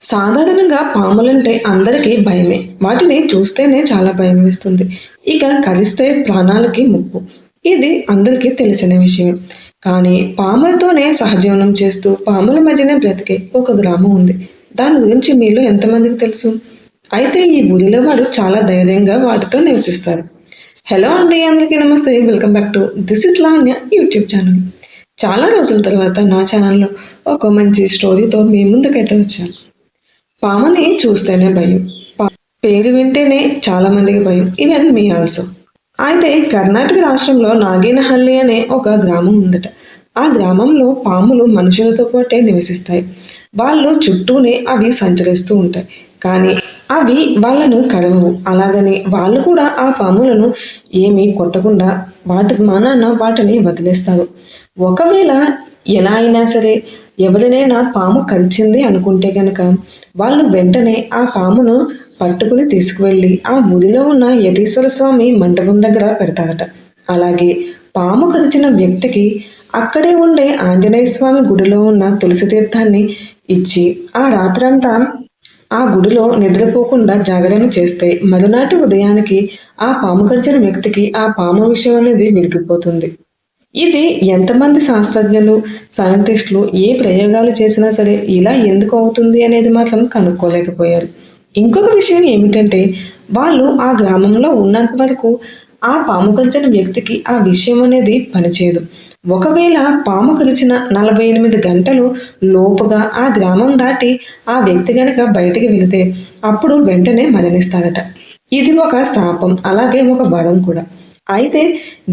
సాధారణంగా పాములంటే అందరికీ భయమే. వాటిని చూస్తేనే చాలా భయం వేస్తుంది. ఇక కరిస్తే ప్రాణాలకి ముప్పు. ఇది అందరికీ తెలిసిన విషయమే. కానీ పాములతోనే సహజీవనం చేస్తూ పాముల మధ్యనే బ్రతికే ఒక గ్రామం ఉంది. దాని గురించి మీలో ఎంతమందికి తెలుసు? అయితే ఈ ఊరిలో వారు చాలా ధైర్యంగా వాటితో నివసిస్తారు. హలో అండి, అందరికీ నమస్తే. Welcome back to this is Lavanya YouTube channel. చాలా రోజుల తర్వాత నా ఛానల్లో ఒక మంచి స్టోరీతో మీ ముందుకైతే వచ్చాను. పాముని చూస్తేనే భయం. పేరు వింటేనే చాలా మందికి భయం. Even me also. అయితే కర్ణాటక రాష్ట్రంలో నాగేనహల్లి అనే ఒక గ్రామం ఉందట. ఆ గ్రామంలో పాములు మనుషులతో పాటే నివసిస్తాయి. వాళ్ళు చుట్టూనే అవి సంచరిస్తూ ఉంటాయి. కానీ అవి వాళ్ళను కరవవు. అలాగని వాళ్ళు కూడా ఆ పాములను ఏమీ కొట్టకుండా వాటి మానాన వాటిని వదిలేస్తారు. ఒకవేళ ఎలా అయినా సరే ఎవరినైనా పాము కరిచింది అనుకుంటే గనక వాళ్ళు వెంటనే ఆ పామును పట్టుకుని తీసుకువెళ్ళి ఆ ఊరిలో ఉన్న యతీశ్వర స్వామి మండపం దగ్గర పెడతారట. అలాగే పాము కరిచిన వ్యక్తికి అక్కడే ఉండే ఆంజనేయ స్వామి గుడిలో ఉన్న తులసి తీర్థాన్ని ఇచ్చి ఆ రాత్రంతా ఆ గుడిలో నిద్రపోకుండా జాగరణ చేస్తే మరునాటి ఉదయానికి ఆ పాము కరిచిన వ్యక్తికి ఆ పాము విషయం అనేది విరిగిపోతుంది. ఇది ఎంతమంది శాస్త్రజ్ఞులు, సైంటిస్టులు ఏ ప్రయోగాలు చేసినా సరే ఇలా ఎందుకు అవుతుంది అనేది మాత్రం కనుక్కోలేకపోయారు. ఇంకొక విషయం ఏమిటంటే వాళ్ళు ఆ గ్రామంలో ఉన్నంత వరకు ఆ పాము కరిచిన వ్యక్తికి ఆ విషయం అనేది పనిచేయదు. ఒకవేళ పాము కరిచిన 48 గంటలు లోపుగా ఆ గ్రామం దాటి ఆ వ్యక్తి గనక బయటికి వెళితే అప్పుడు వెంటనే మరణిస్తాడట. ఇది ఒక శాపం, అలాగే ఒక వరం కూడా. అయితే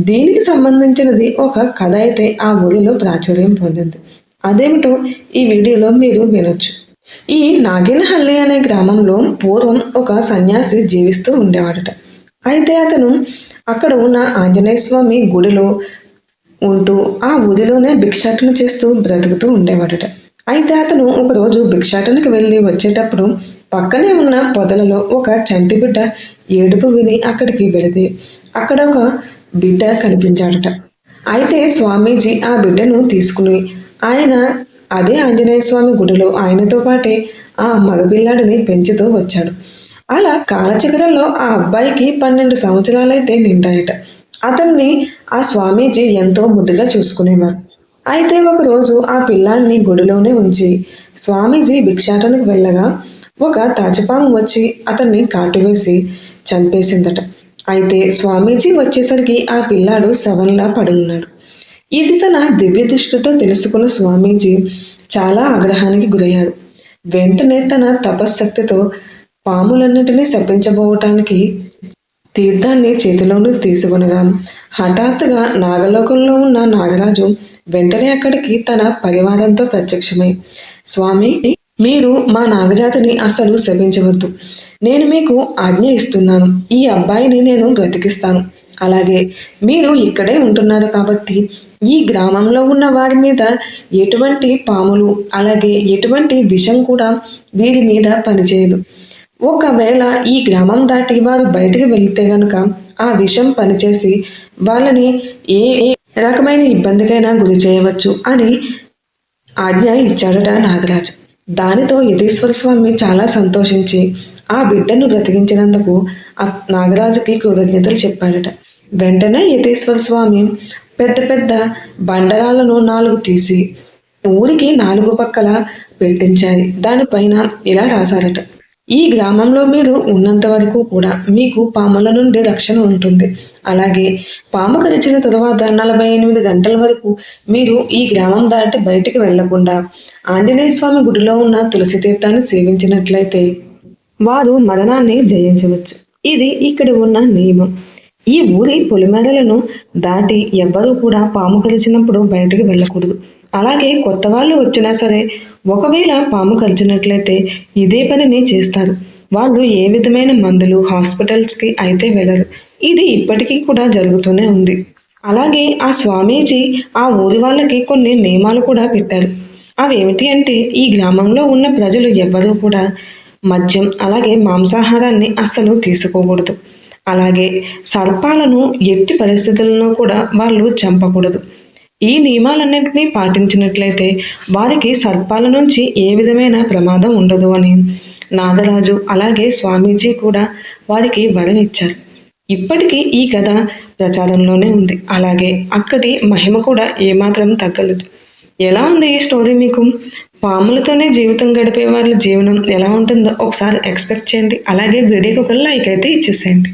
దీనికి సంబంధించినది ఒక కథ అయితే ఆ ఊరిలో ప్రాచుర్యం పొందింది. అదేమిటో ఈ వీడియోలో మీరు వినొచ్చు. ఈ నాగినహల్లి అనే గ్రామంలో పూర్వం ఒక సన్యాసి జీవిస్తూ ఉండేవాడట. అయితే అతను అక్కడ ఉన్న ఆంజనేయ స్వామి గుడిలో ఉంటూ ఆ ఊరిలోనే భిక్షాటన చేస్తూ బ్రతుకుతూ ఉండేవాడట. అయితే అతను ఒకరోజు భిక్షాటనకి వెళ్ళి వచ్చేటప్పుడు పక్కనే ఉన్న పొదలలో ఒక చంటి బిడ్డ ఏడుపు విని అక్కడికి వెళితే అక్కడ ఒక బిడ్డ కనిపించాడట. అయితే స్వామీజీ ఆ బిడ్డను తీసుకుని ఆయన అదే ఆంజనేయ స్వామి గుడిలో ఆయనతో పాటే ఆ మగపిల్లాడిని పెంచుతూ వచ్చాడు. అలా కాలచక్రంలో ఆ అబ్బాయికి 12 సంవత్సరాలైతే నిండాయట. అతన్ని ఆ స్వామీజీ ఎంతో ముద్దుగా చూసుకునేవారు. అయితే ఒకరోజు ఆ పిల్లాడిని గుడిలోనే ఉంచి స్వామీజీ భిక్షాటనకు వెళ్ళగా ఒక తాచుపాము వచ్చి అతన్ని కాటువేసి చంపేసిందట. అయితే స్వామీజీ వచ్చేసరికి ఆ పిల్లాడు శవంలా పడి ఉన్నాడు. ఇది తన దివ్య దృష్టితో తెలుసుకున్న స్వామీజీ చాలా ఆగ్రహానికి గురయ్యారు. వెంటనే తన తపశ్శక్తితో పాములన్నిటినీ శపించబోవటానికి తీర్థాన్ని చేతిలోనికి తీసుకొనగా హఠాత్తుగా నాగలోకంలో ఉన్న నాగరాజు వెంటనే అక్కడికి తన పరివారంతో ప్రత్యక్షమై, స్వామి, మీరు మా నాగజాతిని అస్సలు శపించవద్దు. నేను మీకు ఆజ్ఞ ఇస్తున్నాను. ఈ అబ్బాయిని నేను బ్రతికిస్తాను. అలాగే మీరు ఇక్కడే ఉంటున్నారు కాబట్టి ఈ గ్రామంలో ఉన్న వారి మీద ఎటువంటి పాములు అలాగే ఎటువంటి విషం కూడా వీరి మీద పనిచేయదు. ఒకవేళ ఈ గ్రామం దాటి వారు బయటికి వెళితే గనుక ఆ విషం పనిచేసి వాళ్ళని ఏ రకమైన ఇబ్బందికైనా గురి చేయవచ్చు అని ఆజ్ఞ ఇచ్చాడట నాగరాజు. దానితో యతీశ్వర స్వామి చాలా సంతోషించి ఆ బిడ్డను బ్రతికించినందుకు ఆ నాగరాజుకి కృతజ్ఞతలు చెప్పాడట. వెంటనే యతీశ్వర స్వామి పెద్ద పెద్ద బండరాలను 4 తీసి ఊరికి 4 పక్కల పెట్టించారు. దానిపైన ఇలా రాశారట, ఈ గ్రామంలో మీరు ఉన్నంత వరకు కూడా మీకు పాముల నుండి రక్షణ ఉంటుంది. అలాగే పాము కరిచిన తరువాత 48 గంటల వరకు మీరు ఈ గ్రామం దాటి బయటికి వెళ్లకుండా ఆంజనేయ స్వామి గుడిలో ఉన్న తులసి తీర్థాన్ని సేవించినట్లయితే వారు మరణాన్ని జయించవచ్చు. ఇది ఇక్కడ ఉన్న నియమం. ఈ ఊరి పొలిమేరలను దాటి ఎవ్వరూ కూడా పాము కరిచినప్పుడు బయటకు వెళ్ళకూడదు. అలాగే కొత్త వాళ్ళు వచ్చినా సరే ఒకవేళ పాము కరిచినట్లయితే ఇదే పనిని చేస్తారు. వాళ్ళు ఏ విధమైన మందులు హాస్పిటల్స్కి అయితే వెళ్ళరు. ఇది ఇప్పటికీ కూడా జరుగుతూనే ఉంది. అలాగే ఆ స్వామీజీ ఆ ఊరి వాళ్ళకి కొన్ని నియమాలు కూడా పెట్టారు. అవేమిటి అంటే ఈ గ్రామంలో ఉన్న ప్రజలు ఎవ్వరూ కూడా మద్యం అలాగే మాంసాహారాన్ని అస్సలు తీసుకోకూడదు. అలాగే సర్పాలను ఎట్టి పరిస్థితుల్లో కూడా వాళ్ళు చంపకూడదు. ఈ నియమాలన్నింటినీ పాటించినట్లయితే వారికి సర్పాల నుంచి ఏ విధమైన ప్రమాదం ఉండదు అని నాగరాజు అలాగే స్వామీజీ కూడా వారికి వరం ఇచ్చారు. ఇప్పటికీ ఈ కథ ప్రచారంలోనే ఉంది. అలాగే అక్కడి మహిమ కూడా ఏమాత్రం తగ్గలేదు. ఎలా ఉంది ఈ స్టోరీ మీకు? పాములతోనే జీవితం గడిపే వాళ్ళ జీవనం ఎలా ఉంటుందో ఒకసారి ఎక్స్పెక్ట్ చేయండి. అలాగే వీడియోకి ఒక లైక్ అయితే ఇచ్చేసేయండి.